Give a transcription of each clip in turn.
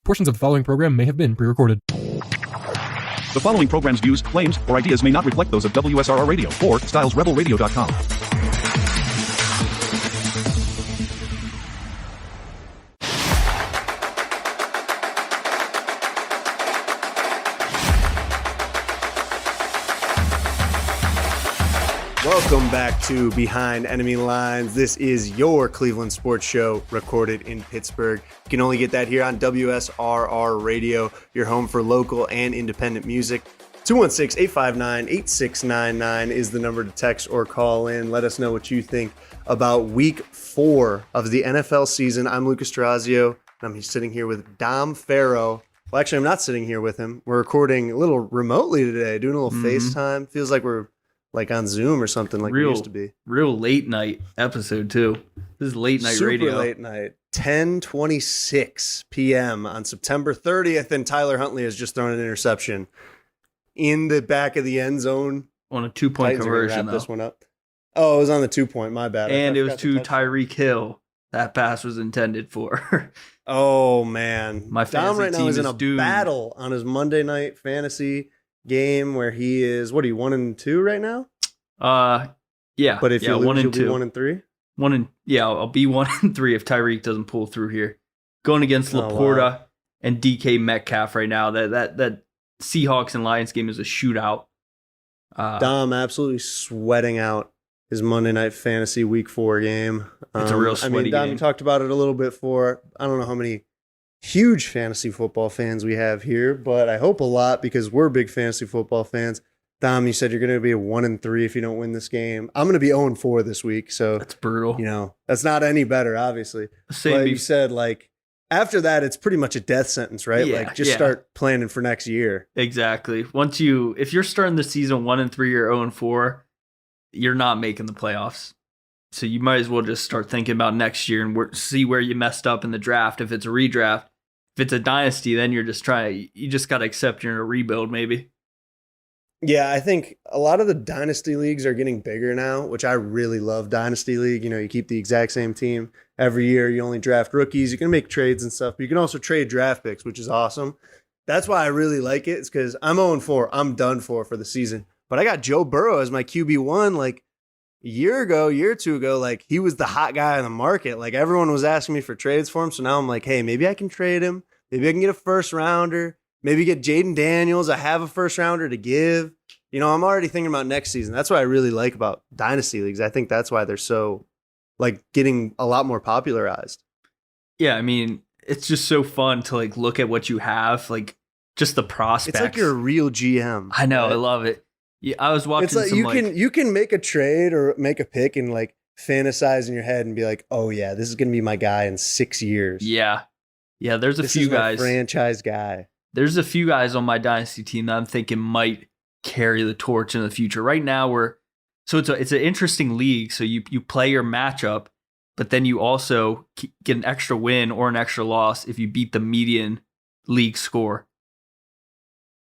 Portions of the following program may have been pre-recorded. The following program's views, claims, or ideas may not reflect those of WSRR Radio or StylesRebelRadio.com. Welcome back to Behind Enemy Lines. This is your Cleveland sports show recorded in Pittsburgh. You can only get that here on WSRR Radio, your home for local and independent music. 216-859-8699 is the number to text or call in. Let us know what you think about week 4 of the NFL season. I'm Lucas D'Ororazio, and I'm sitting here with Dom Ferro. Well, actually, I'm not sitting here with him. We're recording a little remotely today, doing a little FaceTime. Feels like we're like on Zoom or something like we used to be. Real late night episode too. This is late night radio. Super late night. 10:26 p.m. on September 30th, and Tyler Huntley has just thrown an interception in the back of the end zone. On a 2-point conversion, though. This one up. Oh, it was on the 2-point. My bad. And it was to Tyreek Hill. That pass was intended for. Oh, man. My Dom right now is in a doomed. battle on his Monday night fantasy game where he is, what are you, 1-2 right now? Yeah. But if you lose, 1 you'll and 2. be 1-3? I'll be 1-3 if Tyreek doesn't pull through here. Going against Laporta and DK Metcalf right now. That Seahawks and Lions game is a shootout. Dom absolutely sweating out his Monday night fantasy week 4 game. It's a real sweaty Dom, game. you talked about it a little bit for, I don't know how many huge fantasy football fans we have here, but I hope a lot because we're big fantasy football fans. Dom, you said you're going to be 1-3 if you don't win this game. I'm going to be 0-4 this week, so That's brutal. you know that's not any better, obviously. But you said like after that, it's pretty much a death sentence, right? Yeah, just start planning for next year. Exactly. If you're starting the season 1-3 or 0-4, you're not making the playoffs. So you might as well just start thinking about next year and see where you messed up in the draft. If it's a redraft, if it's a dynasty, then you just got to accept you're in a rebuild maybe. Yeah, I think a lot of the dynasty leagues are getting bigger now, which I really love. Dynasty league, you keep the exact same team every year. You only draft rookies. You can make trades and stuff, but you can also trade draft picks, which is awesome. That's why I really like it. It's because I'm 0-4. I'm done for the season. But I got Joe Burrow as my QB1 like a year or two ago. Like he was the hot guy on the market. Like everyone was asking me for trades for him. So now I'm like, hey, maybe I can trade him. Maybe I can get a first rounder. Maybe get Jaden Daniels. I have a first rounder to give. I'm already thinking about next season. That's what I really like about dynasty leagues. I think that's why they're so like getting a lot more popularized. Yeah, I mean, it's just so fun to like look at what you have, like just the prospects. It's like you're a real GM. I know, right? I love it. Yeah, I was watching. It's like you can make a trade or make a pick and like fantasize in your head and be like, oh yeah, this is gonna be my guy in 6 years. Yeah. There's this is my franchise guy. There's a few guys on my dynasty team that I'm thinking might carry the torch in the future. Right now, it's an interesting league. So you play your matchup, but then you also get an extra win or an extra loss if you beat the median league score.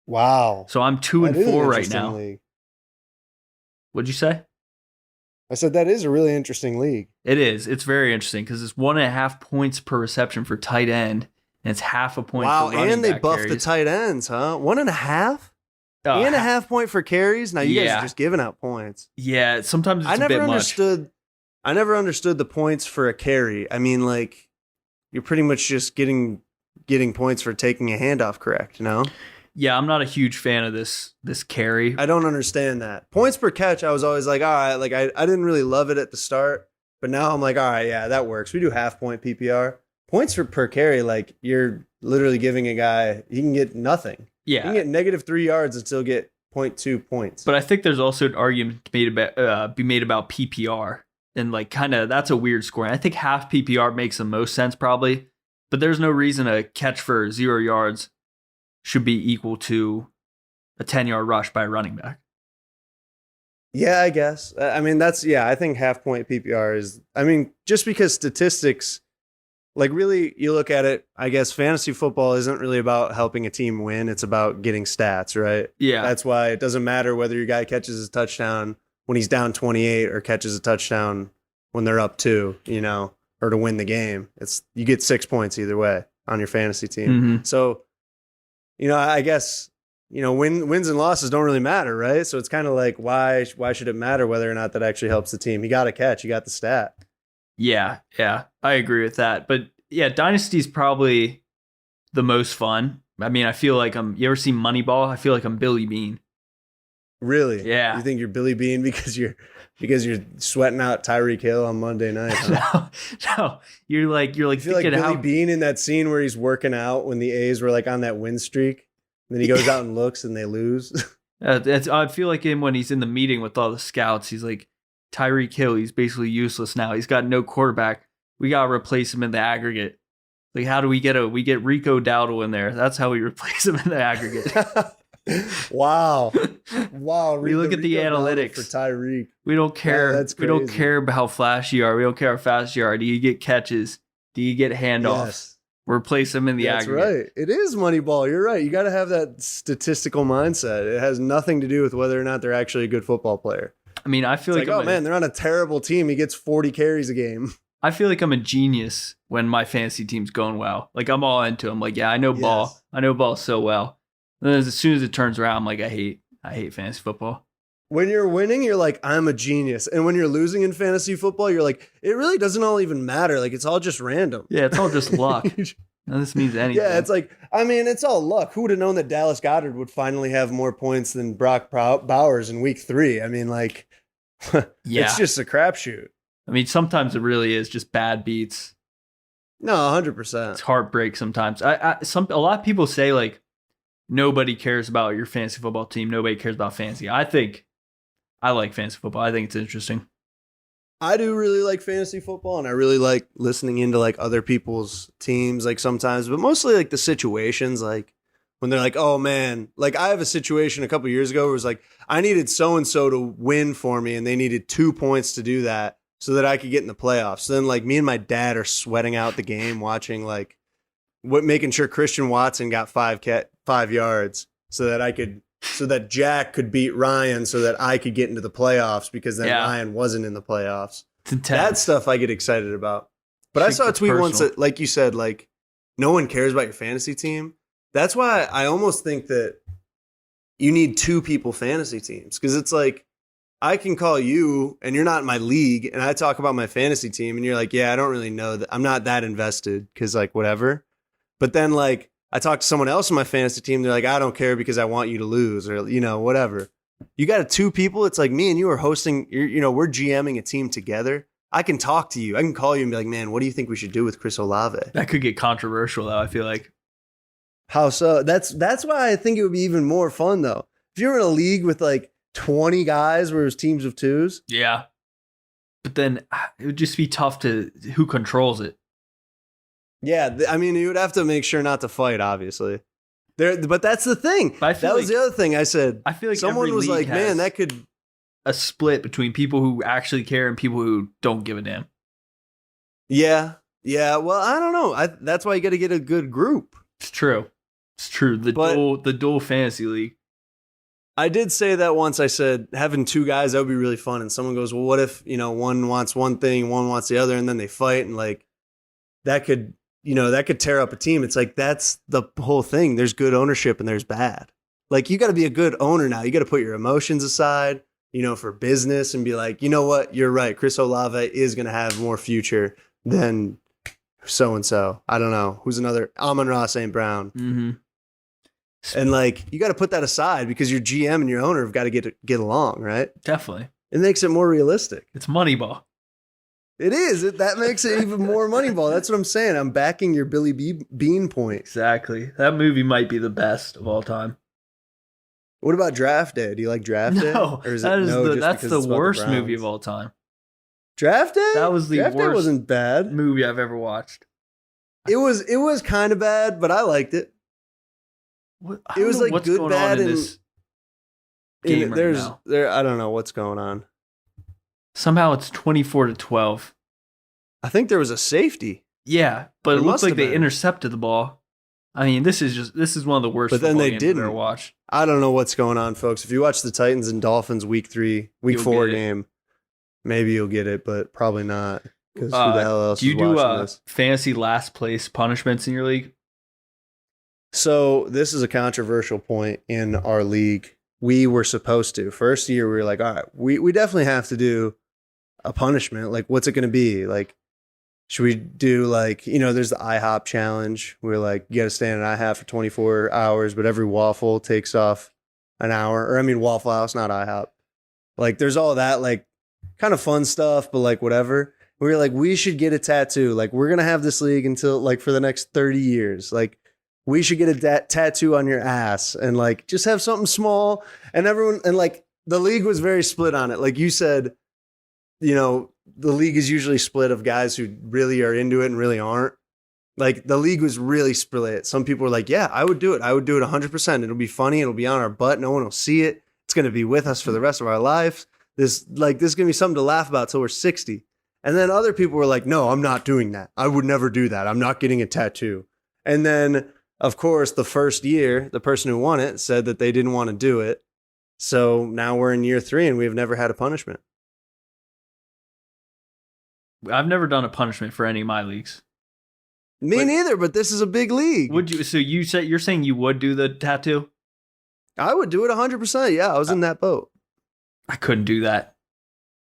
Wow. So I'm 2-4 right now. League. What'd you say? I said that is a really interesting league. It is. It's very interesting because it's 1.5 points per reception for tight end, and it's 0.5 point. Wow, for running and they back buffed carries. the tight ends, huh? 1.5. And a half point for carries. Now you guys are just giving out points. Yeah, sometimes it's a bit much. I never understood the points for a carry. I mean, like you're pretty much just getting points for taking a handoff, correct? Yeah, I'm not a huge fan of this carry. I don't understand that. Points per catch, I was always like, all right, like I didn't really love it at the start, but now I'm like, all right, yeah, that works. We do half point PPR. Points per carry, like you're literally giving a guy, he can get nothing. Yeah. You can get -3 yards and still get 0.2 points. But I think there's also an argument be made about PPR, and like kind of that's a weird scoring. I think half PPR makes the most sense probably, but there's no reason a catch for 0 yards should be equal to a 10-yard rush by a running back. Yeah, I guess. I mean, I think half point PPR is, just because statistics, like really you look at it, I guess fantasy football isn't really about helping a team win. It's about getting stats, right? Yeah. That's why it doesn't matter whether your guy catches a touchdown when he's down 28 or catches a touchdown when they're up 2, or to win the game. You get 6 points either way. on your fantasy team. Mm-hmm. So, I guess, wins and losses don't really matter, right? So it's kind of like, why should it matter whether or not that actually helps the team? You got a catch, you got the stat. Yeah, I agree with that. But yeah, Dynasty's probably the most fun. I mean, I feel like you ever seen Moneyball? I feel like I'm Billy Bean. Really? Yeah. You think you're Billy Bean because you're sweating out Tyreek Hill on Monday night? Huh? No. You're like I feel like Billy Bean in that scene where he's working out when the A's were like on that win streak. And then he goes out and looks and they lose. I feel like him when he's in the meeting with all the scouts. He's like, Tyreek Hill, he's basically useless now. He's got no quarterback. We got to replace him in the aggregate. Like, how do we get Rico Dowdle in there? That's how we replace him in the aggregate. Wow. We look at the analytics for Tyreek. We don't care. That's we crazy. don't care about how flashy you are. We don't care how fast you are. Do you get catches? Do you get handoffs? Yes. Replace them in the That's aggregate. right. It is Moneyball. You're right. You got to have that statistical mindset. It has nothing to do with whether or not they're actually a good football player. I mean, I feel It's like, oh man, they're on a terrible team. He gets 40 carries a game. I feel like I'm a genius when my fantasy team's going well. Like, I'm all into it. I'm like, yeah, I know ball. Yes. I know ball so well. And then as soon as it turns around, I'm like, I hate fantasy football. When you're winning, you're like, I'm a genius. And when you're losing in fantasy football, you're like, it really doesn't all even matter. Like, it's all just random. Yeah, it's all just luck. None of this means anything. Yeah, it's like, I mean, it's all luck. Who would have known that Dallas Goedert would finally have more points than Brock Bowers in week 3? I mean, like, it's just a crapshoot. I mean, sometimes it really is just bad beats. No, 100%. It's heartbreak sometimes. A lot of people say, like, nobody cares about your fantasy football team. Nobody cares about fantasy. I think I like fantasy football. I think it's interesting. I do really like fantasy football, and I really like listening into like other people's teams, like sometimes, but mostly like the situations, like when they're like, oh man, like I have a situation a couple years ago where it was like, I needed so-and-so to win for me, and they needed 2 points to do that so that I could get in the playoffs. So then like me and my dad are sweating out the game, watching like making sure Christian Watson got 5 yards so that Jack could beat Ryan so that I could get into the playoffs because then Ryan wasn't in the playoffs. That stuff I get excited about. But I saw a tweet once that, like you said, like no one cares about your fantasy team. That's why I almost think that you need 2 people fantasy teams, because it's like I can call you and you're not in my league and I talk about my fantasy team and you're like, yeah, I don't really know that. I'm not that invested because like whatever. But then like I talk to someone else in my fantasy team. They're like, I don't care because I want you to lose, or, whatever. You got 2 people. It's like me and you are hosting, we're GMing a team together. I can talk to you. I can call you and be like, man, what do you think we should do with Chris Olave? That could get controversial though, I feel like. How so? That's why I think it would be even more fun though. If you're in a league with like 20 guys where it's teams of 2s. Yeah. But then it would just be tough to who controls it. Yeah, I mean, you would have to make sure not to fight, obviously. But that's the thing. That was the other thing I said. I feel like someone was like, man, that could... a split between people who actually care and people who don't give a damn. Yeah. Well, I don't know. That's why you got to get a good group. It's true. The dual fantasy league. I did say that once. I said having 2 guys, that would be really fun. And someone goes, well, what if, one wants one thing, one wants the other, and then they fight, and like that could tear up a team. It's like, that's the whole thing. There's good ownership and there's bad. Like, you got to be a good owner now. You got to put your emotions aside, for business, and be like, you know what? You're right. Chris Olave is going to have more future than so-and-so. I don't know. Who's another? Amon-Ra St. Brown. Mm-hmm. And like, you got to put that aside because your GM and your owner have got to get along, right? Definitely. It makes it more realistic. It's Moneyball. It is. That makes it even more Moneyball. That's what I'm saying. I'm backing your Billy Bean point. Exactly. That movie might be the best of all time. What about Draft Day? Do you like Draft Day? No, Or is that's the worst movie of all time. Draft Day? That was the Draft Day worst wasn't bad. movie I've ever watched. It was kind of bad, but I liked it. It was like good, bad, and this game right now. I don't know what's going on. Somehow it's 24-12. I think there was a safety. Yeah, but There it looks must like have they been. intercepted the ball. I mean, this is one of the worst. But then football they games didn't. I've ever watched. I don't know what's going on, folks. If you watch the Titans and Dolphins week 4 game, maybe you'll get it, but probably not. Because who the hell else do you is do watching this? fantasy last place punishments in your league? So this is a controversial point in our league. We were supposed to. First year, we were like, all right, we definitely have to do a punishment. Like, what's it going to be? Like, should we do like, there's the IHOP challenge. We're like, you got to stay in an IHOP for 24 hours, but every waffle takes off an hour. Or I mean, Waffle House, not IHOP. Like, there's all that like kind of fun stuff, but like whatever. We were like, we should get a tattoo. Like, we're going to have this league until like for the next 30 years. Like, we should get a tattoo on your ass and like just have something small. And everyone, and like the league was very split on it. Like you said, the league is usually split of guys who really are into it and really aren't. Like the league was really split. Some people were like, yeah, I would do it. I would do it 100%. It'll be funny. It'll be on our butt. No one will see it. It's going to be with us for the rest of our lives. This is going to be something to laugh about till we're 60. And then other people were like, no, I'm not doing that. I would never do that. I'm not getting a tattoo. And then, of course, the first year, the person who won it said that they didn't want to do it. So now we're in year 3 and we've never had a punishment. I've never done a punishment for any of my leagues. Me neither, but this is a big league. Would you? So you're saying you would do the tattoo? I would do it 100%. Yeah, I was in that boat. I couldn't do that.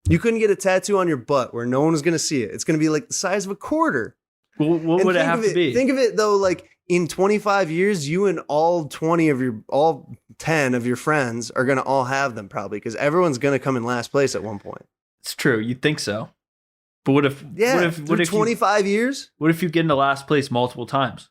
You couldn't get a tattoo on your butt where no one was going to see it. It's going to be like the size of a quarter. Well, what would it have to be? Think of it though, like in 25 years, you and all 10 of your friends are going to all have them probably because everyone's going to come in last place at one point. It's true. You'd think so. But what if? Yeah, what if 25 years? What if you get into last place multiple times?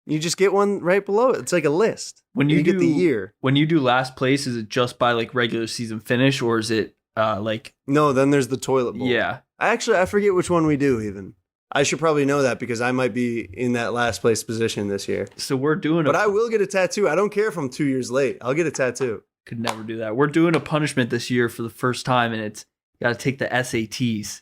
You just get one right below it. It's like a list. When you get the year. When you do last place, is it just by like regular season finish, or is it like? No, then there's the toilet bowl. Yeah. I forget which one we do even. I should probably know that because I might be in that last place position this year. So we're doing But I will get a tattoo. I don't care if I'm 2 years late. I'll get a tattoo. Could never do that. We're doing a punishment this year for the first time, and it's got to take the SATs.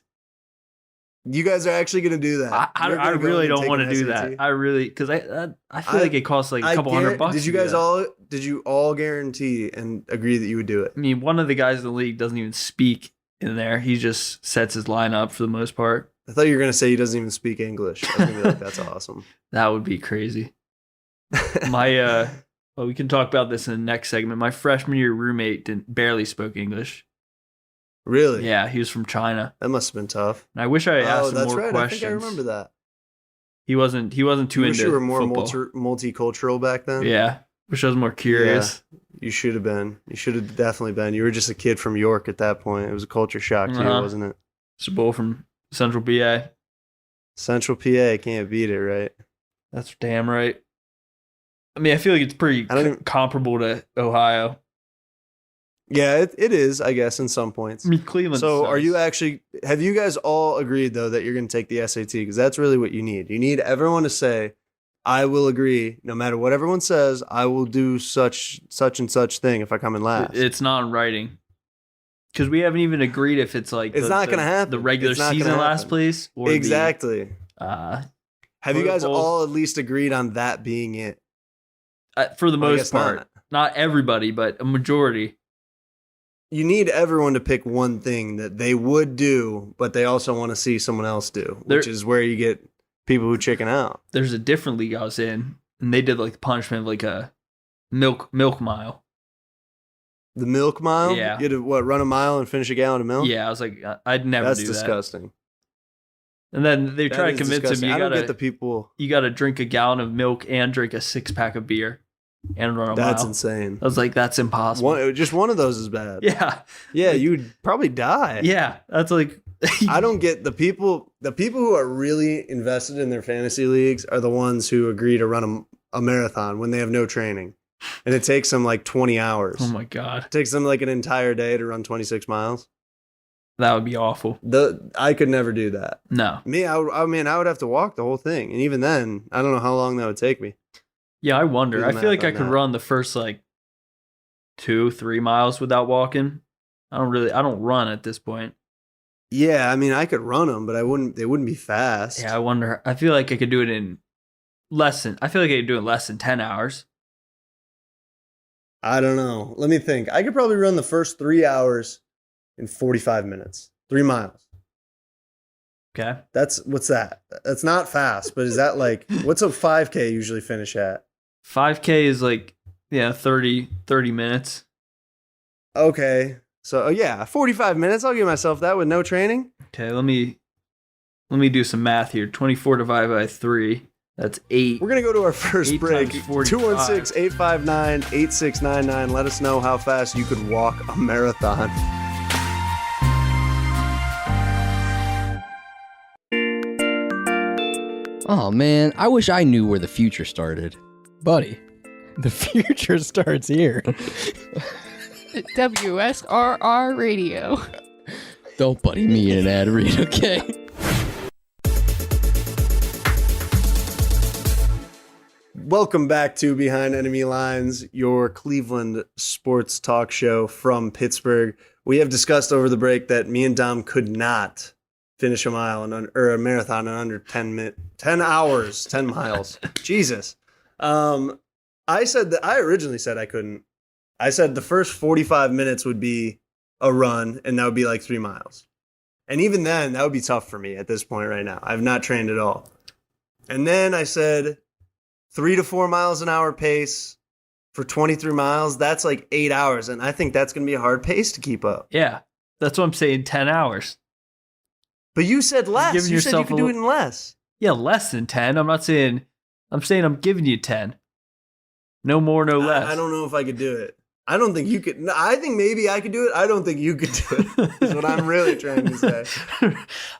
You guys are actually going to do that. I really don't want to do that. I really, because I feel like it costs like a couple $100. Did you all guarantee and agree that you would do it? I mean, one of the guys in the league doesn't even speak in there. He just sets his line up for the most part. I thought you were going to say he doesn't even speak English. I was going to be like, that's awesome. That would be crazy. Well, we can talk about this in the next segment. My freshman year roommate barely spoke English. Really? Yeah, he was from China. That must have been tough. And I wish I asked him more right. questions. I think I remember that. He wasn't too into wish you were more football. multicultural back then? Yeah. Wish I was more curious. Yeah, you should have been. You should have definitely been. You were just a kid from York at that point. It was a culture shock to you, wasn't it? It's a bowl from Central PA. Central PA, can't beat it, right? That's damn right. I mean, I feel like it's pretty comparable to Ohio. Yeah, it is, I guess, in some points. I mean, Cleveland. So sucks. have you guys all agreed, though, that you're going to take the SAT? Because that's really what you need. You need everyone to say, I will agree, no matter what everyone says, I will do such and such thing if I come in last. It's not in writing. Because we haven't even agreed if it's like it's not going to happen. The regular season last place. Or exactly. Have you guys all at least agreed on that being it? For the most part. Not everybody, but a majority. You need everyone to pick one thing that they would do, but they also want to see someone else do, which is where you get people who chicken out. There's a different league I was in, and they did like the punishment of like a milk mile. The milk mile? Yeah. You had to, run a mile and finish a gallon of milk? Yeah, I was like, I'd never do that. That's disgusting. And then they try to convince him, I don't get the people. You got to drink a gallon of milk and drink a 6-pack of beer. And run a mile. That's insane. I was like, that's impossible. Just one of those is bad. Yeah. Yeah, you would probably die. Yeah. That's like I don't get the people who are really invested in their fantasy leagues are the ones who agree to run a marathon when they have no training. And it takes them like 20 hours. Oh my God. It takes them like an entire day to run 26 miles. That would be awful. I could never do that. No. Me, I would have to walk the whole thing. And even then, I don't know how long that would take me. Yeah, I wonder. I feel like I could run the first like 2-3 miles without walking. I don't run at this point. Yeah, I mean, I could run them, but they wouldn't be fast. Yeah, I wonder. I feel like I could do it in less than 10 hours. I don't know. Let me think. I could probably run the first 3 hours in 45 minutes. 3 miles. Okay. What's that? That's not fast, but is that like, what's a 5K usually finish at? 5K is like 30 minutes. Okay. So, yeah, 45 minutes. I'll give myself that with no training. Okay, let me do some math here. 24 divided by 3. That's 8. We're going to go to our first 8 break. times 45. 216-859-8699. Let us know how fast you could walk a marathon. Oh man, I wish I knew where the future started. Buddy, the future starts here. WSRR Radio. Don't buddy me in an ad read, okay? Welcome back to Behind Enemy Lines, your Cleveland sports talk show from Pittsburgh. We have discussed over the break that me and Dom could not finish a marathon in under 10 hours, 10 miles. Jesus. I originally said I couldn't. I said the first 45 minutes would be a run, and that would be like 3 miles. And even then, that would be tough for me at this point right now. I've not trained at all. And then I said 3 to 4 miles an hour pace for 23 miles. That's like 8 hours, and I think that's going to be a hard pace to keep up. Yeah, that's what I'm saying, 10 hours. But you said less. You said you could do it in less. Yeah, less than 10. I'm saying I'm giving you 10. No more, no less. I don't know if I could do it. I don't think you could. I think maybe I could do it. I don't think you could do it, is what I'm really trying to say.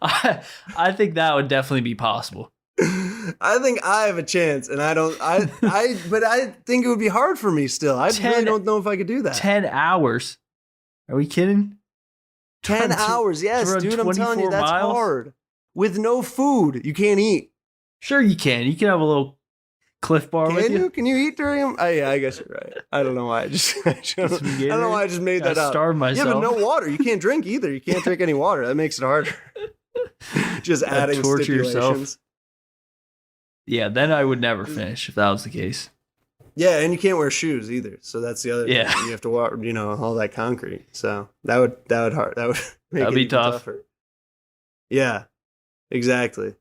I think that would definitely be possible. I think I have a chance, and but I think it would be hard for me still. I really don't know if I could do that. 10 hours? Are we kidding? 10 hours, yes, dude, I'm telling you, that's hard. With no food, you can't eat. Sure you can. You can have a little Cliff Bar with you. Can you eat during them? Yeah, I guess you're right. I don't know why I just made that up. Starve myself. Yeah, but no water. You can't drink either. You can't drink any water. That makes it harder. Just adding torture yourself. stipulations. Yeah, then I would never finish if that was the case. Yeah, and you can't wear shoes either. So that's the other thing. Yeah. You have to walk, all that concrete. So that would make it be tough. tougher. Yeah, exactly.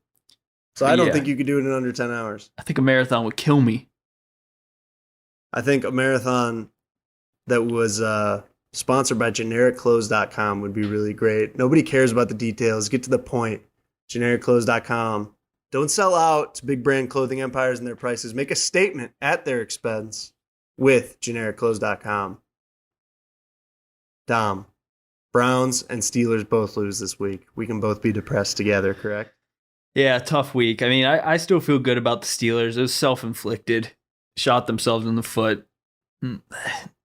So I don't think you could do it in under 10 hours. I think a marathon would kill me. I think a marathon that was sponsored by GenericClothes.com would be really great. Nobody cares about the details. Get to the point. GenericClothes.com. Don't sell out to big brand clothing empires and their prices. Make a statement at their expense with GenericClothes.com. Dom, Browns and Steelers both lose this week. We can both be depressed together, correct? Yeah, tough week. I mean, I still feel good about the Steelers. It was self-inflicted. Shot themselves in the foot.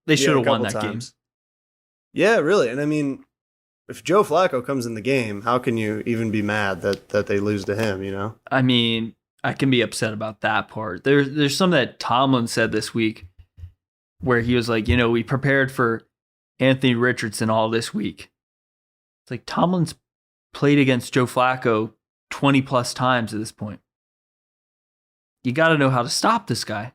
They should have won that game. Yeah, really. And I mean, if Joe Flacco comes in the game, how can you even be mad that they lose to him, I mean, I can be upset about that part. There's some that Tomlin said this week where he was like, we prepared for Anthony Richardson all this week. It's like Tomlin's played against Joe Flacco 20 plus times at this point. You got to know how to stop this guy.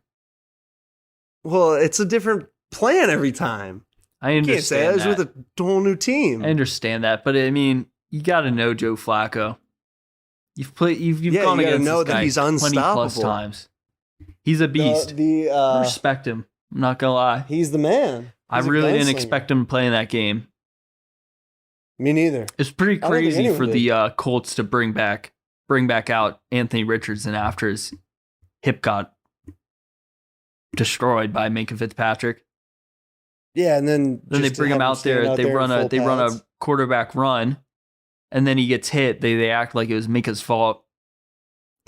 Well, it's a different plan every time. I understand. You can't say that. It's with a whole new team. I understand that, but I mean, you got to know Joe Flacco. You've gone against know this guy that he's unstoppable 20 plus times. He's a beast. I respect him. I'm not gonna lie. He's the man. I really didn't expect him to play in that game. Me neither. It's pretty crazy for the Colts to bring back out Anthony Richardson after his hip got destroyed by Minka Fitzpatrick. Yeah, and then they bring him out there. They run a quarterback run, and then he gets hit. They act like it was Minka's fault.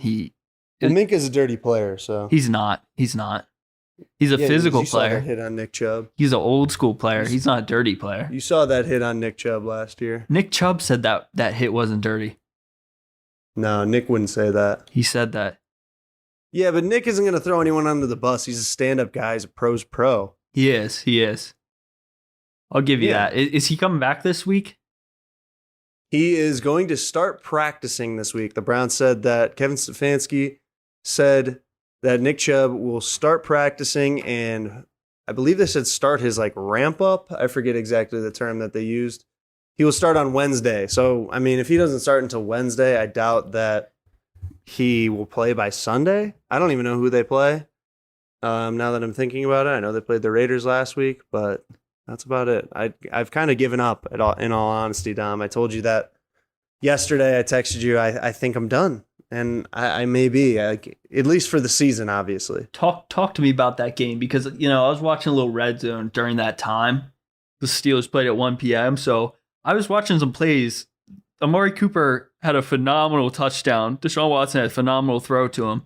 Minka's a dirty player, so he's not. He's a physical player. Saw that hit on Nick Chubb. He's an old school player. He's not a dirty player. You saw that hit on Nick Chubb last year. Nick Chubb said that hit wasn't dirty. No, Nick wouldn't say that. He said that. Yeah, but Nick isn't going to throw anyone under the bus. He's a stand-up guy. He's a pro's pro. He is. I'll give you that. Is he coming back this week? He is going to start practicing this week. The Browns said that Kevin Stefanski said that Nick Chubb will start practicing, and I believe they said start his ramp up. I forget exactly the term that they used. He will start on Wednesday. So, I mean, if he doesn't start until Wednesday, I doubt that he will play by Sunday. I don't even know who they play. Now that I'm thinking about it, I know they played the Raiders last week, but that's about it. I've kind of given up in all honesty, Dom. I told you that yesterday. I texted you. I think I'm done, and I may be, at least for the season, obviously. Talk to me about that game, because I was watching a little Red Zone during that time. The Steelers played at 1 p.m., so I was watching some plays. Amari Cooper had a phenomenal touchdown. Deshaun Watson had a phenomenal throw to him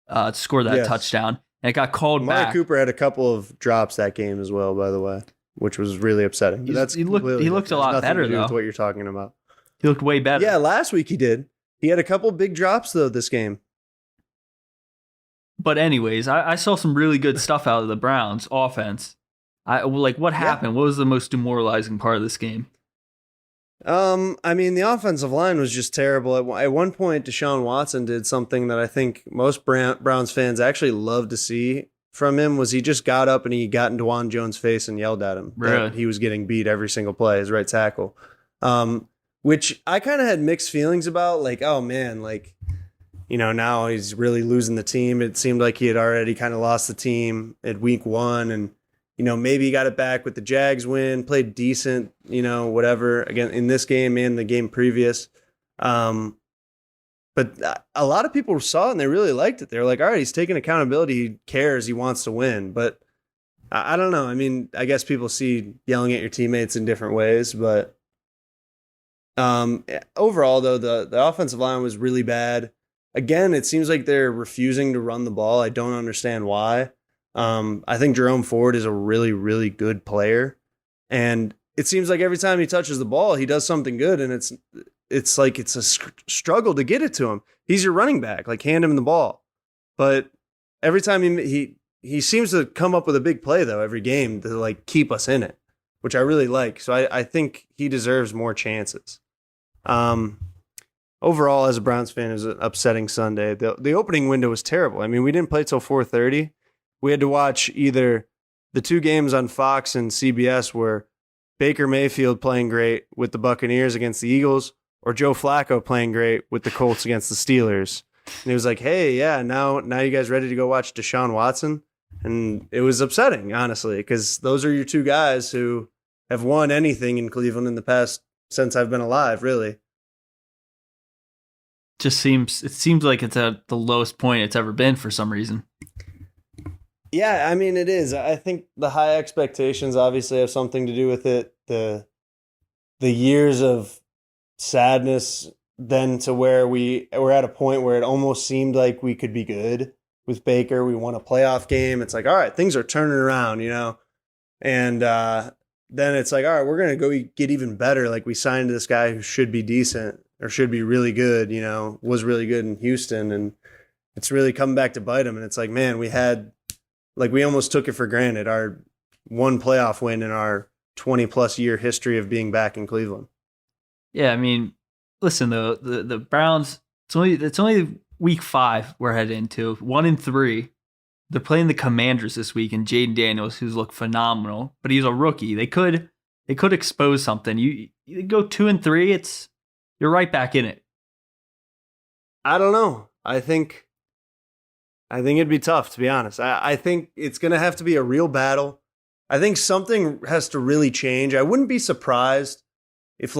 to score that touchdown. And it got called back. Amari Cooper had a couple of drops that game as well, by the way, which was really upsetting. He looked a lot better, though. With what you're talking about. He looked way better. Yeah, last week he did. He had a couple big drops, though, this game. But anyways, I saw some really good stuff out of the Browns offense. What happened? What was the most demoralizing part of this game? The offensive line was just terrible. At one point, Deshaun Watson did something that I think most Browns fans actually love to see from him. Was he just got up and he got in DeJuan Jones' face and yelled at him. Really? That he was getting beat every single play, his right tackle. Which I kind of had mixed feelings about. Like, oh man, now he's really losing the team. It seemed like he had already kind of lost the team at week 1, and maybe he got it back with the Jags win, played decent, whatever, again, in this game and the game previous. But a lot of people saw it and they really liked it. They're like, all right, he's taking accountability. He cares. He wants to win. But I don't know. I guess people see yelling at your teammates in different ways. But overall, though, the offensive line was really bad. Again, it seems like they're refusing to run the ball. I don't understand why. I think Jerome Ford is a really, really good player, and it seems like every time he touches the ball, he does something good, and it's like it's a struggle to get it to him. He's your running back, hand him the ball, but every time he seems to come up with a big play though every game to keep us in it, which I really like. So I think he deserves more chances. Overall, as a Browns fan, it was an upsetting Sunday. The opening window was terrible. We didn't play till 4:30. We had to watch either the two games on Fox and CBS where Baker Mayfield playing great with the Buccaneers against the Eagles, or Joe Flacco playing great with the Colts against the Steelers. And he was like, hey, yeah, now you guys ready to go watch Deshaun Watson? And it was upsetting, honestly, because those are your two guys who have won anything in Cleveland in the past since I've been alive, really. It seems like it's at the lowest point it's ever been for some reason. Yeah, it is. I think the high expectations obviously have something to do with it. The years of sadness then to where we were at a point where it almost seemed like we could be good with Baker. We won a playoff game. It's like, all right, things are turning around, And then it's like, all right, we're going to go get even better. We signed this guy who should be decent or should be really good, was really good in Houston. And it's really coming back to bite him. And it's like, man, we almost took it for granted, our one playoff win in our 20-plus year history of being back in Cleveland. Yeah, listen, the Browns, it's only week 5 we're headed into, 1-3. They're playing the Commanders this week, and Jaden Daniels, who's looked phenomenal, but he's a rookie. They could expose something. You go 2-3, you're right back in it. I don't know. I think it'd be tough, to be honest. I think it's going to have to be a real battle. I think something has to really change. I wouldn't be surprised if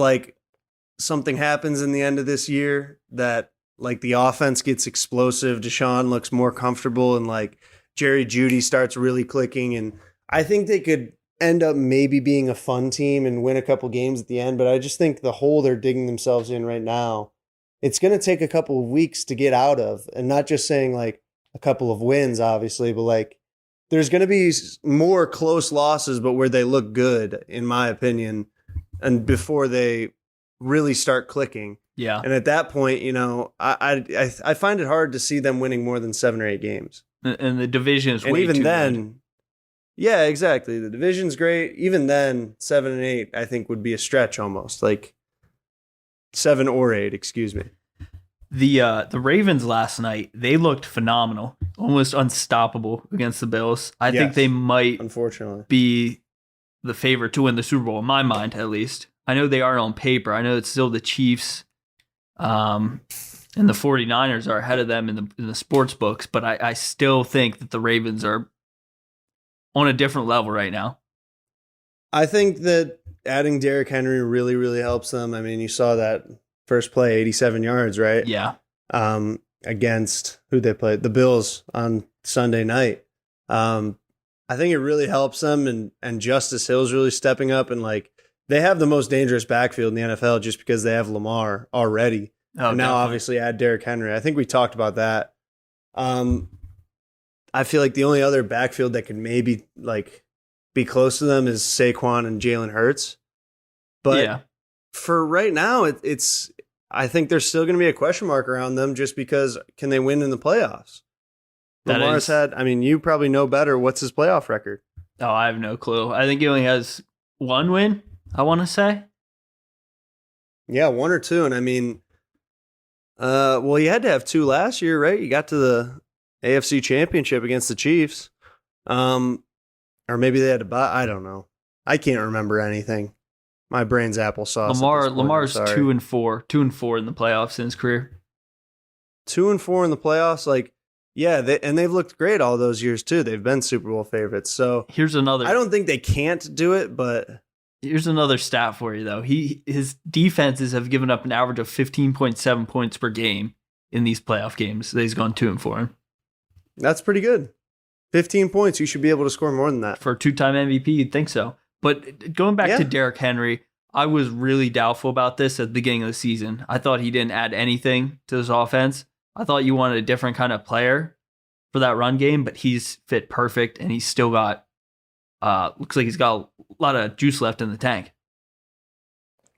something happens in the end of this year that the offense gets explosive. Deshaun looks more comfortable and Jerry Jeudy starts really clicking. And I think they could end up maybe being a fun team and win a couple games at the end. But I just think the hole they're digging themselves in right now, it's going to take a couple of weeks to get out of, and not just saying a couple of wins, obviously, but there's going to be more close losses, but where they look good, in my opinion, and before they really start clicking. Yeah. And at that point, I find it hard to see them winning more than 7 or 8 games. And the division is and way even too then, good. Yeah, exactly. The division's great. Even then, 7 and 8, I think, would be a stretch almost. 7 or 8, excuse me. The Ravens last night, they looked phenomenal, almost unstoppable against the Bills. I think they might, unfortunately, be the favorite to win the Super Bowl, in my mind, at least. I know they are on paper. I know it's still the Chiefs and the 49ers are ahead of them in the sports books, but I still think that the Ravens are on a different level right now. I think that adding Derrick Henry really, really helps them. I mean, you saw that first play, 87 yards, right? Yeah. Against who they played, the Bills on Sunday night. I think it really helps them, and Justice Hill's really stepping up, and like they have the most dangerous backfield in the NFL just because they have Lamar already. Oh, and now definitely. obviously add Derrick Henry. I think we talked about that. I feel like the only other backfield that could maybe like be close to them is Saquon and Jalen Hurts. But yeah. for right now, it's I think there's still going to be a question mark around them just because can they win in the playoffs? That Lamar's is- had, I mean, you probably know better. What's his playoff record? Oh, I have no clue. I think he only has one win, I want to say. Yeah, one or two. And I mean, well, you had to have two last year, right? You got to the AFC Championship against the Chiefs. Or maybe they had to buy. I don't know. I can't remember anything. My brain's applesauce. Lamar's 2-4, 2-4 in the playoffs in his career. 2-4 in the playoffs. Like, yeah, they've looked great all those years too. They've been Super Bowl favorites. So Here's another. I don't think they can't do it, but Here's another stat for you though. His defenses have given up an average of 15.7 points per game in these playoff games. He's gone 2-4 him. that's pretty good. 15 points. You should be able to score more than that. For a 2-time MVP, you'd think so. But going back Yeah. to Derrick Henry, I was really doubtful about this at the beginning of the season. I thought he didn't add anything to his offense. I thought you wanted a different kind of player for that run game, but he's fit perfect, and he's still got, looks like he's got a lot of juice left in the tank.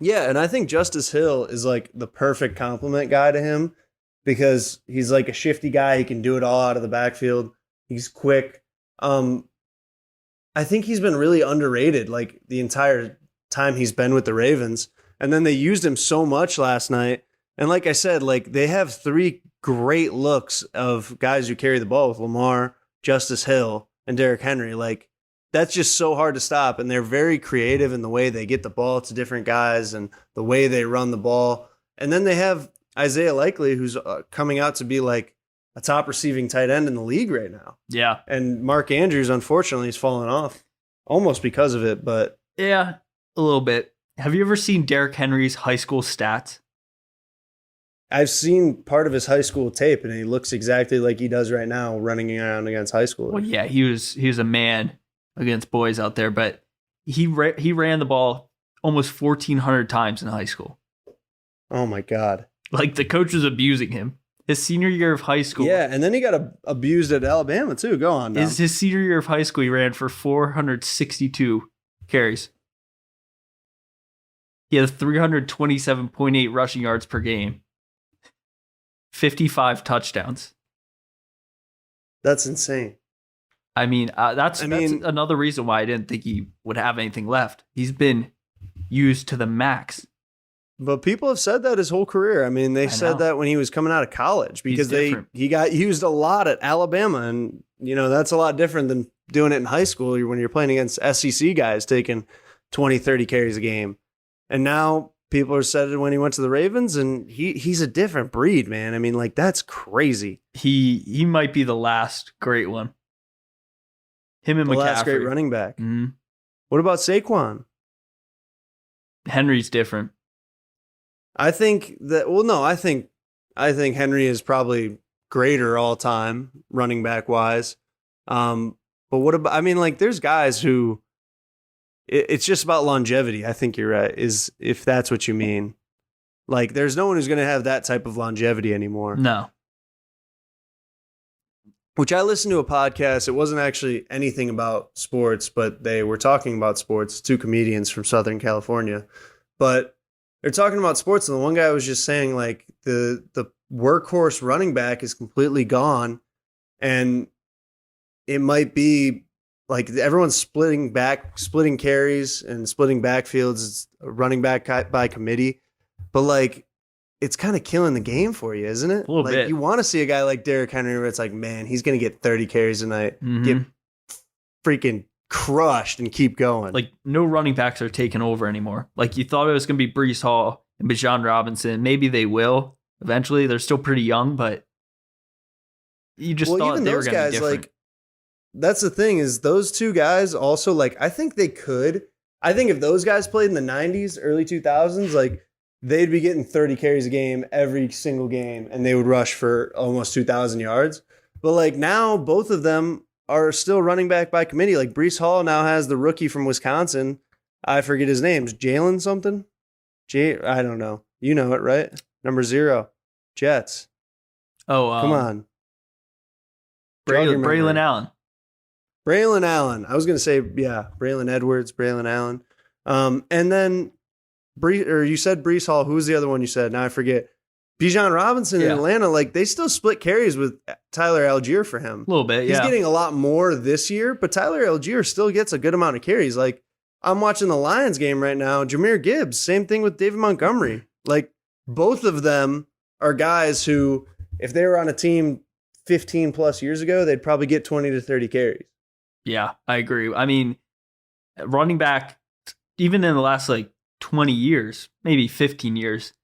Yeah, and I think Justice Hill is like the perfect compliment guy to him because he's like a shifty guy. He can do it all out of the backfield. He's quick. I think he's been really underrated like the entire time he's been with the Ravens. And then they used him so much last night. And like I said, like they have three great looks of guys who carry the ball with Lamar, Justice Hill, and Derrick Henry. Like that's just so hard to stop. And they're very creative in the way they get the ball to different guys and the way they run the ball. And then they have Isaiah Likely, who's coming out to be like a top receiving tight end in the league right now. Yeah. And Mark Andrews, unfortunately, has fallen off almost because of it. But Yeah, a little bit. Have you ever seen Derrick Henry's high school stats? I've seen part of his high school tape, and he looks exactly like he does right now running around against high schoolers. Well, yeah, he was a man against boys out there, but he ran the ball almost 1,400 times in high school. Oh, my God. Like the coach was abusing him. His senior year of high school. Yeah, and then he got abused at Alabama, too. Go on, Dom. His senior year of high school, he ran for 462 carries. He had 327.8 rushing yards per game. 55 touchdowns. That's insane. I mean, that's I mean- another reason why I didn't think he would have anything left. He's been used to the max. But people have said that his whole career. I mean, they I know. said that when he was coming out of college because different. he got used a lot at Alabama. And, you know, that's a lot different than doing it in high school when you're playing against SEC guys taking 20, 30 carries a game. And now people have said it when he went to the Ravens, and he's a different breed, man. I mean, like, that's crazy. He might be the last great one. Him and The McCaffrey. last great running back. Mhm. What about Saquon? Henry's different. I think that, well, no, I think Henry is probably greater all time running back wise. But what about, I mean, like there's guys who it's just about longevity. I think you're right. Is if that's what you mean. Like there's no one who's going to have that type of longevity anymore. No. Which I listened to a podcast. It wasn't actually anything about sports, but they were talking about sports. Two comedians from Southern California, but they're talking about sports. And the one guy was just saying like the workhorse running back is completely gone. And it might be like everyone's splitting carries and splitting backfields. It's running back by committee, but like, it's kind of killing the game for you, isn't it? A little like bit. you want to see a guy like Derrick Henry where it's like, man, he's going to get 30 carries a night, get freaking crushed and keep going. Like no running backs are taking over anymore. Like you thought it was going to be Breece Hall and Bijan Robinson. Maybe they will eventually. They're still pretty young, but you just thought even they were those going to be guys, different. like that's the thing is those two guys also, like, I think if those guys played in the 90s, early 2000s, like, they'd be getting 30 carries a game every single game, and they would rush for almost 2,000 yards. But, like, now both of them are still running back by committee. Like, Breece Hall now has the rookie from Wisconsin. I forget his name. Jalen something? I don't know. You know it, right? Number 0. Jets. Oh, come on. Braylon Allen. Braylon Allen. I was going to say, yeah, Braylon Edwards, Braylon Allen. And then, you said Breece Hall. Who was the other one you said? Now I forget. Bijan Robinson in Atlanta, like, they still split carries with Tyler Algier for him. A little bit, He's getting a lot more this year, but Tyler Algier still gets a good amount of carries. Like, I'm watching the Lions game right now. Jahmyr Gibbs, same thing with David Montgomery. Like, both of them are guys who, if they were on a team 15 plus years ago, they'd probably get 20 to 30 carries. Yeah, I agree. I mean, running back, even in the last like 20 years, maybe 15 years,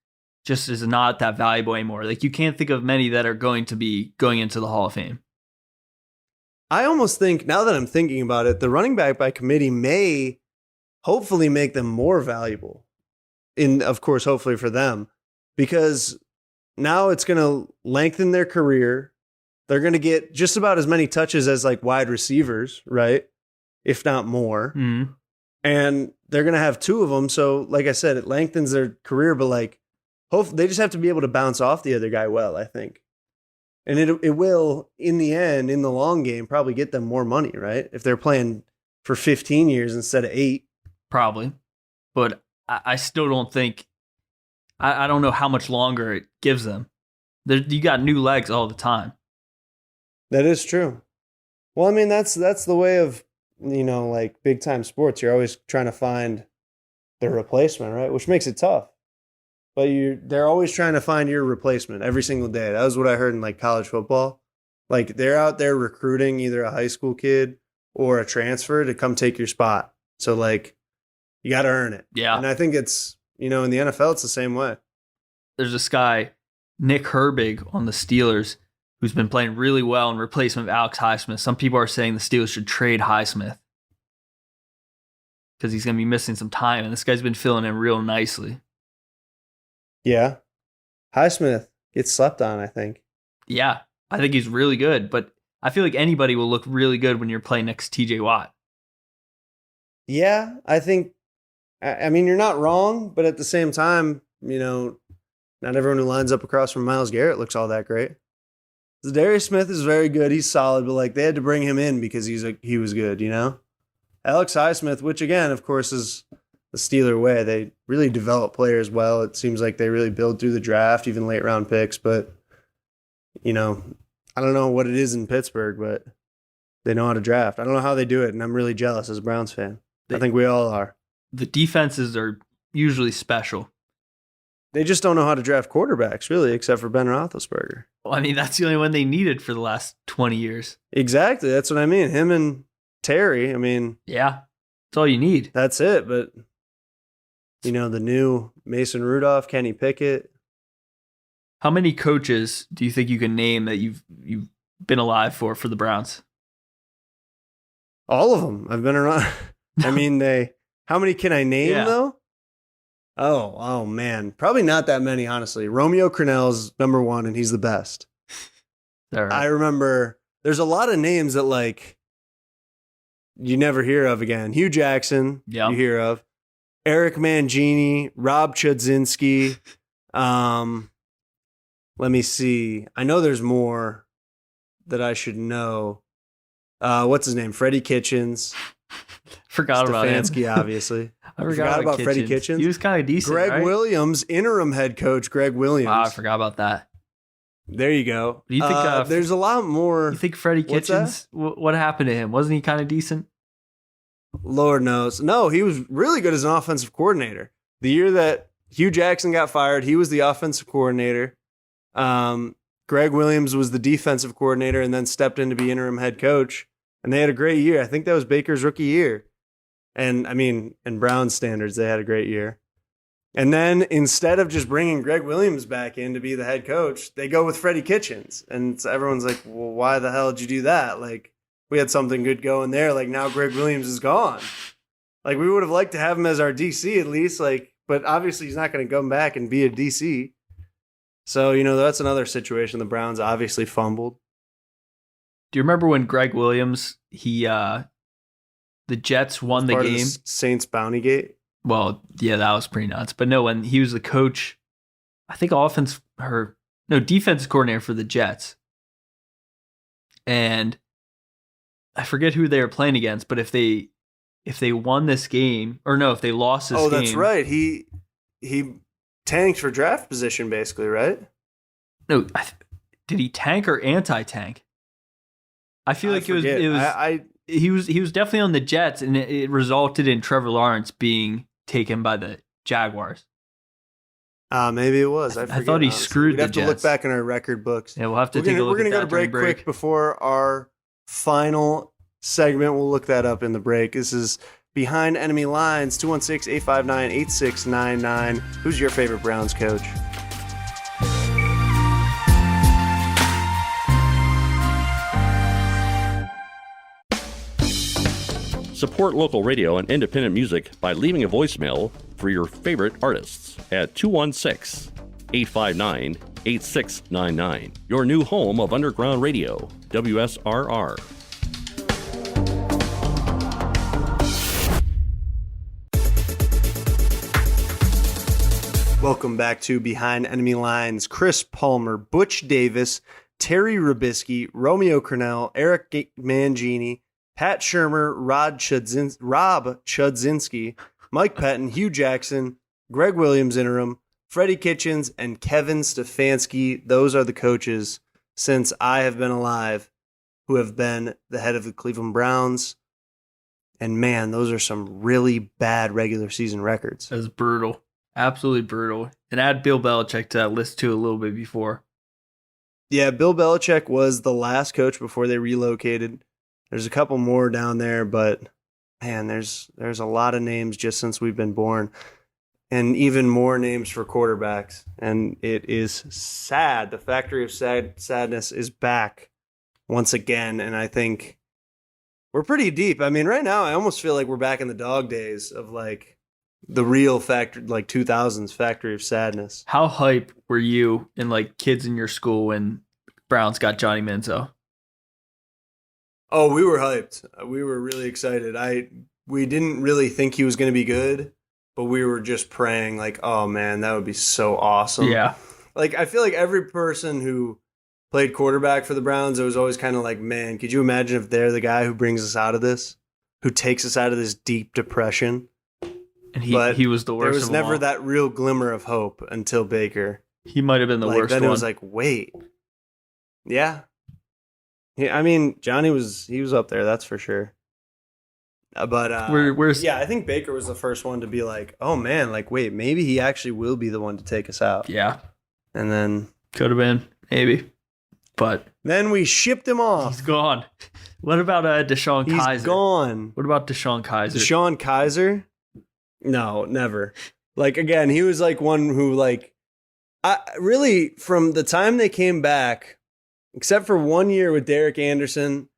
just is not that valuable anymore. Like, you can't think of many that are going to be going into the Hall of Fame. I almost think, now that I'm thinking about it, the running back by committee may hopefully make them more valuable. Of course, hopefully for them, because now it's going to lengthen their career. They're going to get just about as many touches as like wide receivers, right? If not more. Mm-hmm. And they're going to have 2 of them. So, like I said, it lengthens their career, but like, hopefully they just have to be able to bounce off the other guy well, I think. And it will, in the end, in the long game, probably get them more money, right? If they're playing for 15 years instead of 8. Probably. But I still don't think, I don't know how much longer it gives them. You got new legs all the time. That is true. Well, I mean, that's the way of, like, big time sports. You're always trying to find the replacement, right? Which makes it tough. But they're always trying to find your replacement every single day. That was what I heard in like college football. Like, they're out there recruiting either a high school kid or a transfer to come take your spot. So, like, you got to earn it. Yeah. And I think it's, in the NFL, it's the same way. There's this guy, Nick Herbig on the Steelers, who's been playing really well in replacement of Alex Highsmith. Some people are saying the Steelers should trade Highsmith because he's going to be missing some time, and this guy's been filling in real nicely. Yeah. Highsmith gets slept on, I think. Yeah, I think he's really good, but I feel like anybody will look really good when you're playing next to TJ Watt. Yeah, I think, I mean, you're not wrong, but at the same time, not everyone who lines up across from Myles Garrett looks all that great. Zadarius Smith is very good. He's solid, but like, they had to bring him in because he was good, Alex Highsmith, which again, of course, is the Steeler way. They really develop players well. It seems like they really build through the draft, even late round picks. But, I don't know what it is in Pittsburgh, but they know how to draft. I don't know how they do it, and I'm really jealous as a Browns fan. I think we all are. The defenses are usually special. They just don't know how to draft quarterbacks, really, except for Ben Roethlisberger. Well, I mean, that's the only one they needed for the last 20 years. Exactly. That's what I mean. Him and Terry, I mean. Yeah, that's all you need. That's it, but the new Mason Rudolph, Kenny Pickett. How many coaches do you think you can name that you've been alive for the Browns? All of them. I've been around. I mean, how many can I name though? Oh man. Probably not that many, honestly. Romeo Crennel's number 1 and he's the best. Right. I remember there's a lot of names that like you never hear of again. Hugh Jackson, you hear of. Eric Mangini, Rob Chudzinski. Let me see. I know there's more that I should know. What's his name? Freddie Kitchens. Forgot about him. Stefanski, obviously. I forgot about Freddie Kitchens. He was kind of decent. Greg Williams, interim head coach Greg Williams. Wow, I forgot about that. There you go. Do you think there's a lot more? You think Freddie Kitchens? What happened to him? Wasn't he kind of decent? Lord knows. No, he was really good as an offensive coordinator. The year that Hugh Jackson got fired, he was the offensive coordinator. Greg Williams was the defensive coordinator and then stepped in to be interim head coach. And they had a great year. I think that was Baker's rookie year. And I mean, in Browns standards, they had a great year. And then instead of just bringing Greg Williams back in to be the head coach, they go with Freddie Kitchens. And everyone's like, well, why the hell did you do that? Like, we had something good going there. Like now Greg Williams is gone. Like we would have liked to have him as our DC at least, like, but obviously he's not going to come back and be a DC. So, that's another situation. The Browns obviously fumbled. Do you remember when Greg Williams, the Jets won the game? Saints Bounty Gate? Well, yeah, that was pretty nuts. But no, when he was the coach, I think defensive coordinator for the Jets. And I forget who they were playing against, but if they won this game, or no, if they lost this game. Oh, that's right. He tanked for draft position, basically, right? No, did he tank or anti-tank? I feel like he was definitely on the Jets, and it resulted in Trevor Lawrence being taken by the Jaguars. Maybe it was. I thought he screwed the Jets. We'll have to look back in our record books. Yeah, we'll have to take a look at that. We're going to go to break quick before our final segment. We'll look that up in the break. This is Behind Enemy Lines, 216-859-8699. Who's your favorite Browns coach? Support local radio and independent music by leaving a voicemail for your favorite artists at 216-859-8699. Your new home of underground radio, WSRR. Welcome back to Behind Enemy Lines. Chris Palmer, Butch Davis, Terry Rubisky, Romeo Cornell, Eric Mangini, Pat Shermer, Rob Chudzinski, Mike Pettin, Hugh Jackson, Greg Williams interim, Freddie Kitchens, and Kevin Stefanski. Those are the coaches since I have been alive who have been the head of the Cleveland Browns. And man, those are some really bad regular season records. That was brutal. Absolutely brutal. And add Bill Belichick to that list too a little bit before. Yeah, Bill Belichick was the last coach before they relocated. There's a couple more down there, but man, there's a lot of names just since we've been born, and even more names for quarterbacks. And it is sad. The factory of sadness is back once again, and I think we're pretty deep. I mean, right now, I almost feel like we're back in the dog days of like the real factory, like 2000s factory of sadness. How hype were you and like kids in your school when Browns got Johnny Manziel? Oh, we were hyped. We were really excited. We didn't really think he was going to be good, but we were just praying like, oh man, that would be so awesome. Yeah. Like, I feel like every person who played quarterback for the Browns, it was always kind of like, man, could you imagine if they're the guy who brings us out of this, who takes us out of this deep depression? And he was the worst. There was never that real glimmer of hope until Baker. He might have been the worst then one. It was like, wait. Yeah. Yeah, I mean, Johnny was up there, that's for sure. But yeah, I think Baker was the first one to be like, oh man, like wait, maybe he actually will be the one to take us out. Yeah. And then could have been, maybe. But then we shipped him off. He's gone. What about DeShone Kizer? He's gone. What about DeShone Kizer? DeShone Kizer? No, never. Like, again, he was like one who, like, really, from the time they came back, except for 1 year with Derek Anderson,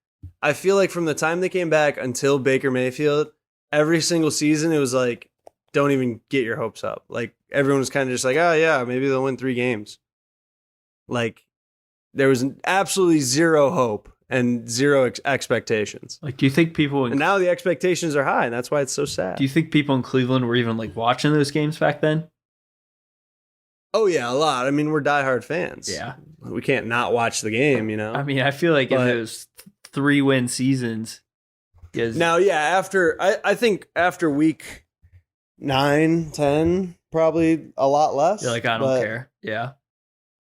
I feel like from the time they came back until Baker Mayfield, every single season, it was like, don't even get your hopes up. Like, everyone was kind of just like, oh, yeah, maybe they'll win 3 games. Like, there was absolutely zero hope and zero expectations. Like, do you think people... And now the expectations are high, and that's why it's so sad. Do you think people in Cleveland were even, like, watching those games back then? Oh, yeah, a lot. I mean, we're diehard fans. Yeah. We can't not watch the game, you know? I mean, I feel like if it was 3-win seasons... Now, yeah, I think after week 9, 10, probably a lot less. You're like, I don't care. Yeah.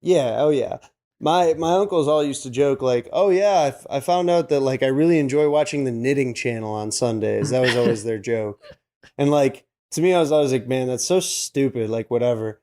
Yeah, oh, yeah. My uncles all used to joke like, oh yeah, I found out that like I really enjoy watching the knitting channel on Sundays. That was always their joke. And like, to me, I was always like, man, that's so stupid. Like, whatever.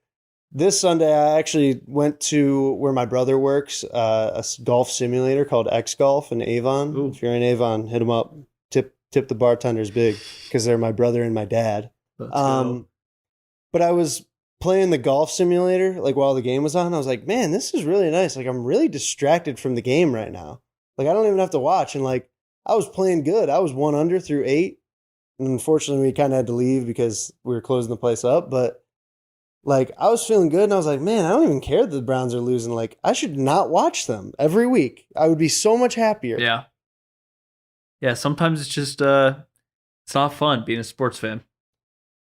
This Sunday, I actually went to where my brother works, a golf simulator called X Golf in Avon. Ooh. If you're in Avon, hit them up. Tip the bartenders big because they're my brother and my dad. But I was playing the golf simulator like while the game was on. I was like, man, this is really nice. Like, I'm really distracted from the game right now. Like, I don't even have to watch. And like, I was playing good. I was 1 under through 8. And unfortunately, we kind of had to leave because we were closing the place up. But like, I was feeling good, and I was like, man, I don't even care that the Browns are losing. Like, I should not watch them every week. I would be so much happier. Yeah. Yeah, sometimes it's just it's not fun being a sports fan.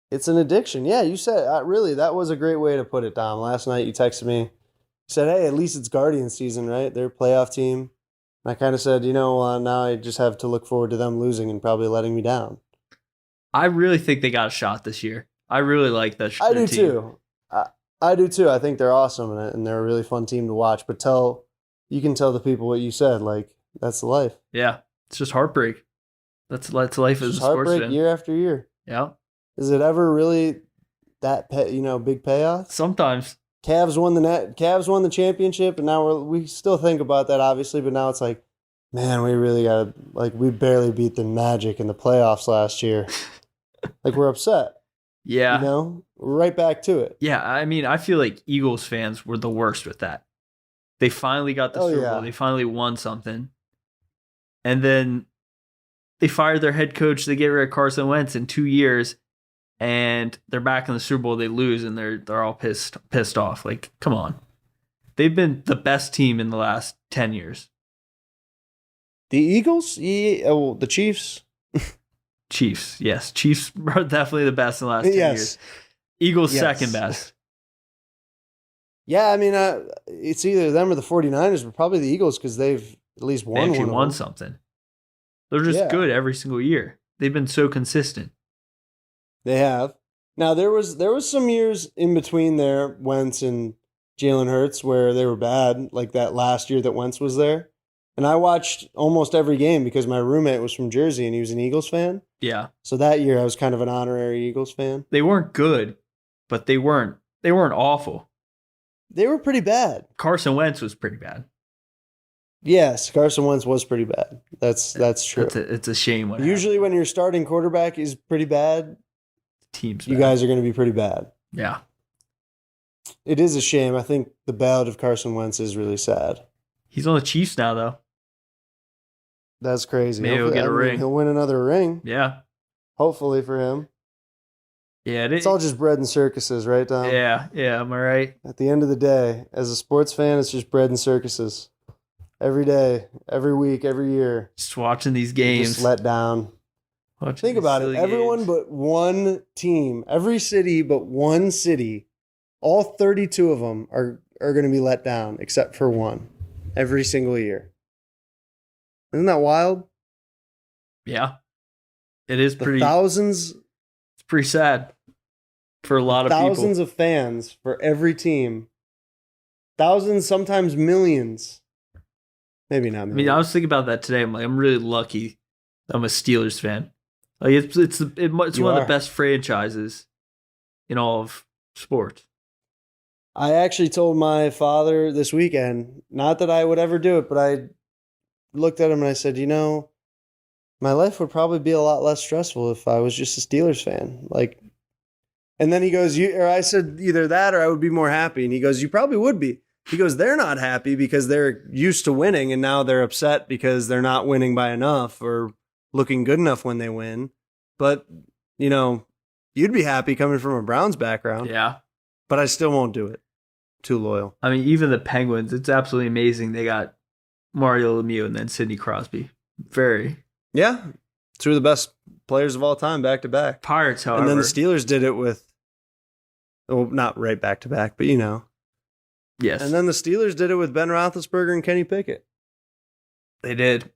It's an addiction. Yeah, you said, really, that was a great way to put it, Dom. Last night you texted me. You said, hey, at least it's Guardians season, right? They're a playoff team. And I kind of said, now I just have to look forward to them losing and probably letting me down. I really think they got a shot this year. I really like that. I do too. I do too. I think they're awesome and they're a really fun team to watch. But you can tell the people what you said. Like, that's the life. Yeah, it's just heartbreak. That's life as a sports heartbreak fan. Year after year. Yeah. Is it ever really that big payoff? Sometimes. Cavs won the championship, and now we still think about that, obviously. But now it's like, man, we really got we barely beat the Magic in the playoffs last year. Like, we're upset. Yeah. We're right back to it. Yeah, I mean, I feel like Eagles fans were the worst with that. They finally got the Super Bowl. They finally won something. And then they fired their head coach. They get rid of Carson Wentz in 2 years, and they're back in the Super Bowl. They lose, and they're all pissed off. Like, come on. They've been the best team in the last 10 years. The Eagles? The Chiefs? Chiefs, yes. Chiefs are definitely the best in the last 10 years. Eagles second best. Yeah, I mean, it's either them or the 49ers, but probably the Eagles because they've at least won one. They actually won something. They're just good every single year. They've been so consistent. They have. Now, there was some years in between there, Wentz and Jalen Hurts, where they were bad, like that last year that Wentz was there. And I watched almost every game because my roommate was from Jersey and he was an Eagles fan. Yeah. So that year I was kind of an honorary Eagles fan. They weren't good, but they weren't awful. They were pretty bad. Carson Wentz was pretty bad. Yes, Carson Wentz was pretty bad. That's true. It's a shame. Usually when your starting quarterback is pretty bad, you guys are going to be pretty bad. Yeah. It is a shame. I think the ballad of Carson Wentz is really sad. He's on the Chiefs now, though. That's crazy. Maybe he'll get a ring. He'll win another ring. Yeah. Hopefully for him. Yeah. It's all just bread and circuses, right, Tom? Yeah. Am I right? At the end of the day, as a sports fan, it's just bread and circuses. Every day, every week, every year. Just watching these games. Just let down. Think about it. Everyone but one team, every city but one city, all 32 of them are going to be let down except for one every single year. Isn't that wild? Yeah. It is pretty. Thousands. It's pretty sad for a lot of people. Thousands of fans for every team. Thousands, sometimes millions. Maybe not millions. I mean, I was thinking about that today. I'm really lucky I'm a Steelers fan. Like it's one of the best franchises in all of sports. I actually told my father this weekend, not that I would ever do it, but I looked at him and I said, my life would probably be a lot less stressful if I was just a Steelers fan. And then he goes, I said either that or I would be more happy. And he goes, you probably would be. He goes, they're not happy because they're used to winning and now they're upset because they're not winning by enough or looking good enough when they win. But, you'd be happy coming from a Browns background. Yeah. But I still won't do it. Too loyal. I mean, even the Penguins, it's absolutely amazing. They got Mario Lemieux and then Sidney Crosby. Yeah. Two of the best players of all time back to back. Pirates, however. And then the Steelers did it with, not right back to back, but Yes. And then the Steelers did it with Ben Roethlisberger and Kenny Pickett. They did.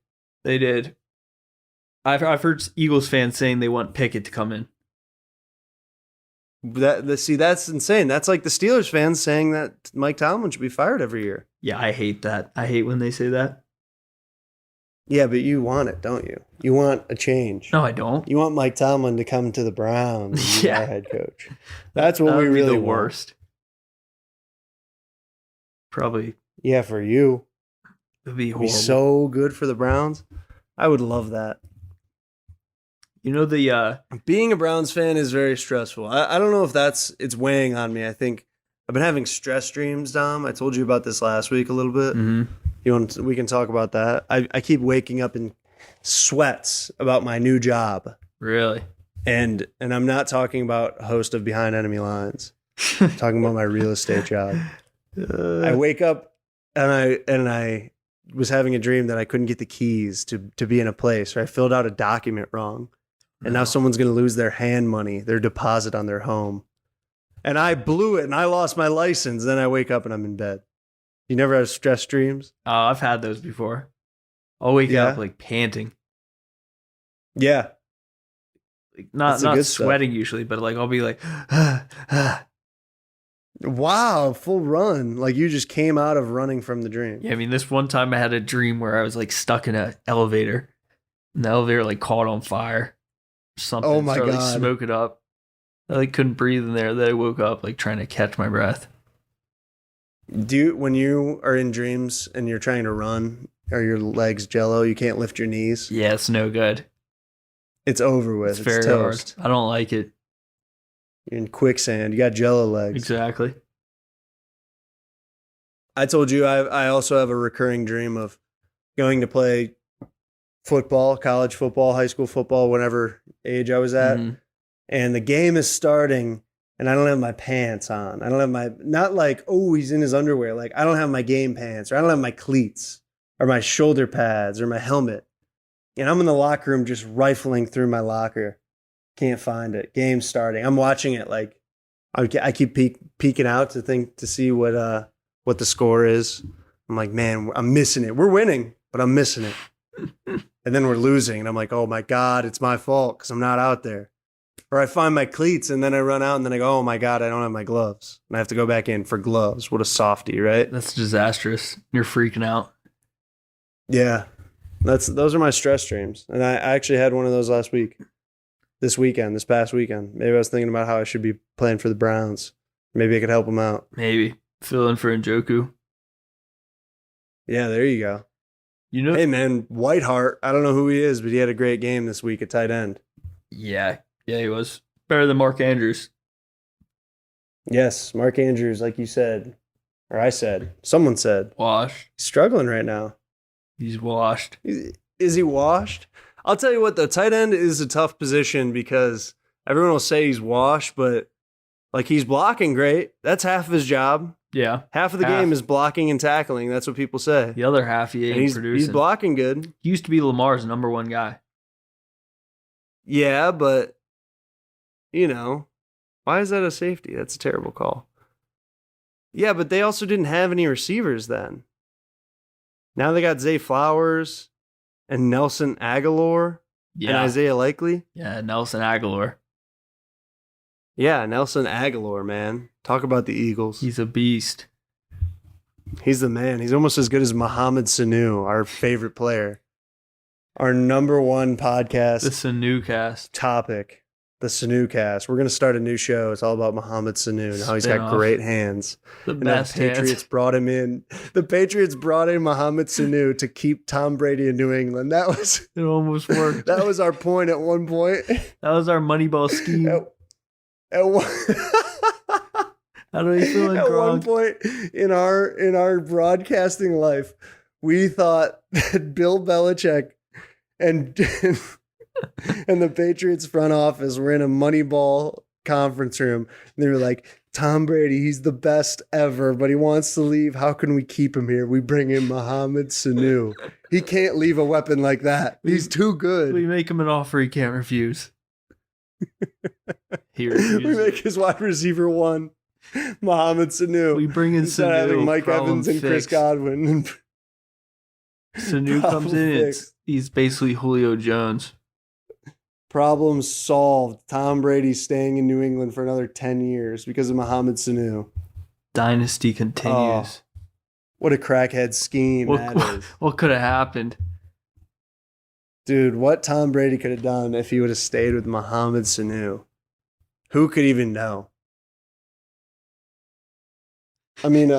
I've heard Eagles fans saying they want Pickett to come in. That's insane. That's like the Steelers fans saying that Mike Tomlin should be fired every year. Yeah, I hate that. I hate when they say that. Yeah, but you want it, don't you? You want a change. No, I don't. You want Mike Tomlin to come to the Browns and be our head coach. That's what we really want. Worst. Probably. Yeah, for you. It'd be horrible. It'd be so good for the Browns. I would love that. Being a Browns fan is very stressful. I don't know if it's weighing on me. I think I've been having stress dreams, Dom. I told you about this last week a little bit. Mm-hmm. We can talk about that. I keep waking up in sweats about my new job. Really? And I'm not talking about host of Behind Enemy Lines. I'm talking about my real estate job. I wake up and I was having a dream that I couldn't get the keys to be in a place, or I filled out a document wrong. And now someone's going to lose their hand money, their deposit on their home. And I blew it and I lost my license. Then I wake up and I'm in bed. You never have stress dreams? Oh, I've had those before. I'll wake up like panting. Yeah. Like, not good sweating stuff. usually, but like I'll be like, Wow, full run. Like you just came out of running from the dream. Yeah, I mean, this one time I had a dream where I was like stuck in an elevator, and the elevator like caught on fire, or something. Oh my started, like, God. smoke it up. I like couldn't breathe in there. Then I woke up like trying to catch my breath. When you are in dreams and you're trying to run, are your legs jello? You can't lift your knees. Yeah, it's no good. It's over with. It's very toast. hard. I don't like it. You're in quicksand. You got jello legs. Exactly. I told you I also have a recurring dream of going to play football, college football, high school football, whatever age I was at. Mhm. And the game is starting and I don't have my pants on. I don't have my, not like, oh, he's in his underwear. Like I don't have my game pants, or I don't have my cleats or my shoulder pads or my helmet. And I'm in the locker room just rifling through my locker. Can't find it. Game starting. I'm watching it like I keep peeking out to see what the score is. I'm like, man, I'm missing it. We're winning, but I'm missing it. And then we're losing. And I'm like, oh my God, it's my fault because I'm not out there. Or I find my cleats and then I run out and then I go, oh my God, I don't have my gloves. And I have to go back in for gloves. What a softie, right? That's disastrous. You're freaking out. Yeah. Those are my stress dreams. And I actually had one of those this past weekend. Maybe I was thinking about how I should be playing for the Browns. Maybe I could help them out. Maybe fill in for Njoku. Yeah, there you go. You know, Hey man, Whiteheart, I don't know who he is, but he had a great game this week at tight end. yeah, he was better than Mark Andrews. Yes, Mark Andrews, like you said, or I said, someone said, Washed. he's struggling right now. He's washed. Is he washed? I'll tell you what, though, tight end is a tough position because everyone will say he's washed, but like he's blocking great. That's half of his job. Yeah. Half of the game is blocking and tackling. That's what people say. The other half he ain't And producing. he's blocking good. He used to be Lamar's number one guy. Yeah, but, you know, why is that a safety? That's a terrible call. Yeah, but they also didn't have any receivers then. Now they got Zay Flowers and Nelson Aguilar and Isaiah Likely. Yeah, Nelson Aguilar. Yeah, Nelson Aguilar, man. Talk about the Eagles. He's a beast. He's the man. He's almost as good as Mohamed Sanu, our favorite player. Our number one podcast The Sanu cast. topic, the Sanu cast. We're going to start a new show. It's all about Mohamed Sanu and how he's got Spin-off. great hands. The And best the Patriots hands. brought him in. The Patriots brought in Mohamed Sanu to keep Tom Brady in New England. That was It almost worked. that was our point at one point. That was our Moneyball scheme. At one, How do you feel, at one Gronk? point in our broadcasting life, we thought that Bill Belichick and and the Patriots front office were in a Moneyball conference room. And they were like, Tom Brady, he's the best ever, but he wants to leave. How can we keep him here? We bring in Mohamed Sanu. He can't leave a weapon like that. He's too We good. make him an offer he can't refuse. He We refuses. make his wide receiver one, Mohamed Sanu. We bring in Instead of Sanu. having Mike problem Evans and Chris fixed. Godwin. Sanu comes Problem in. fixed. He's basically Julio Jones. Problem solved. Tom Brady staying in New England for another 10 years because of Mohamed Sanu. Dynasty continues. What a crackhead scheme that is. What could have happened? Dude, what Tom Brady could have done if he would have stayed with Mohamed Sanu. Who could even know? I mean,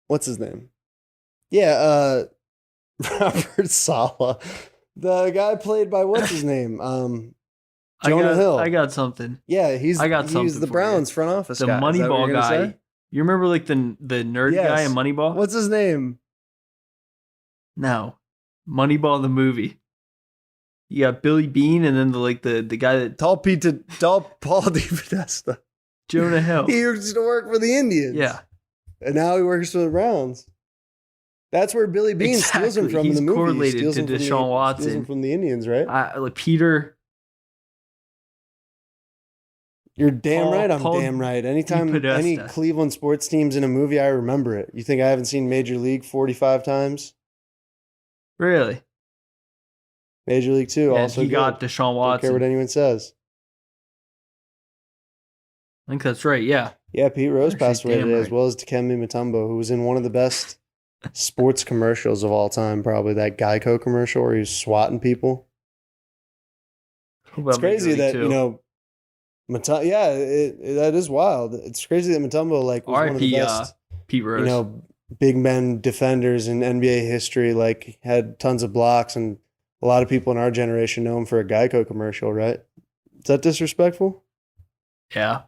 what's his name? Yeah, Robert Saleh. The guy played by what's his name? Jonah Hill. I got something. Yeah, I got something he's the for Browns front office The guy. Is that what Moneyball you're gonna guy. say? You remember like the nerd Yes. guy in Moneyball? What's his name? No. Moneyball the movie. You got Billy Bean, and then the guy that Paul DePodesta. Jonah Hill. He used to work for the Indians. Yeah. And now he works for the Browns. That's where Billy Bean steals him from He's in the movie. correlated Steals to him from Deshaun Watson. Steals him from the Indians, right? Like Peter. You're damn right. I'm Paul damn right. Anytime DePodesta. any Cleveland sports team's in a movie, I remember it. You think I haven't seen Major League 45 times? Really? Major League 2 Yeah, also he good. got Deshaun Don't Watson. care what anyone says. I think that's right. Yeah. Yeah, Pete Rose Actually, passed away damn today, right. as well as Dikembe Mutombo, who was in one of the best sports commercials of all time, probably that Geico commercial where he was swatting people. It's crazy that, you know, that is wild. It's crazy that Mutombo was one of the best, Pete Rose. big men defenders in NBA history, had tons of blocks, and a lot of people in our generation know him for a Geico commercial, right? Is that disrespectful? Yeah.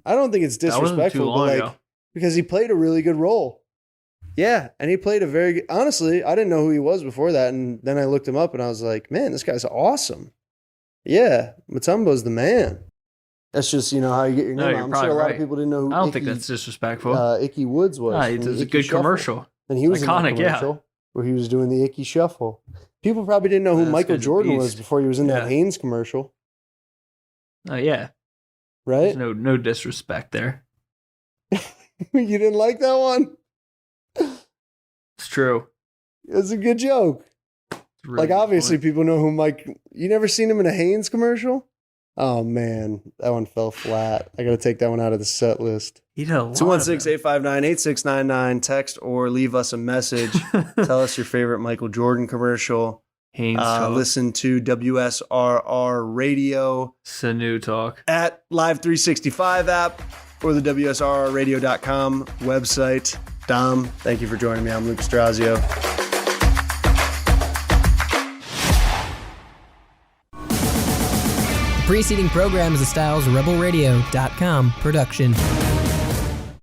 I don't think it's That wasn't too disrespectful, long but ago. because he played a really good role. Yeah, and he played a very good, honestly, I didn't know who he was before that, and then I looked him up and I was like, man, this guy's awesome. Yeah, Mutombo's the man. That's just, how you get your No, name. you're I'm probably sure a lot right. of people didn't know who I don't think that's disrespectful. Icky Woods was. Nah, from it's the a Icky good Shuffle. commercial. And he was Iconic, in that yeah. commercial where he was doing the Icky Shuffle. People probably didn't know who This Michael guy's a Jordan was beast. before he was in that Yeah. Hanes commercial, Oh, yeah. right? There's no disrespect there. You didn't like that one? It's true. It's a good joke. It's a really good Obviously, point. people know who you never seen him in a Hanes commercial? Oh, man. That one fell flat. I got to take that one out of the set list. He did a lot of them. 216-859-8699. Text or leave us a message. Tell us your favorite Michael Jordan commercial. Haynes Talk. Listen to WSRR Radio Sanu Talk. at Live 365 app or the WSRRradio.com website. Dom, thank you for joining me. I'm Luke D'Ororazio. The preceding program is a StylesRebelRadio.com production.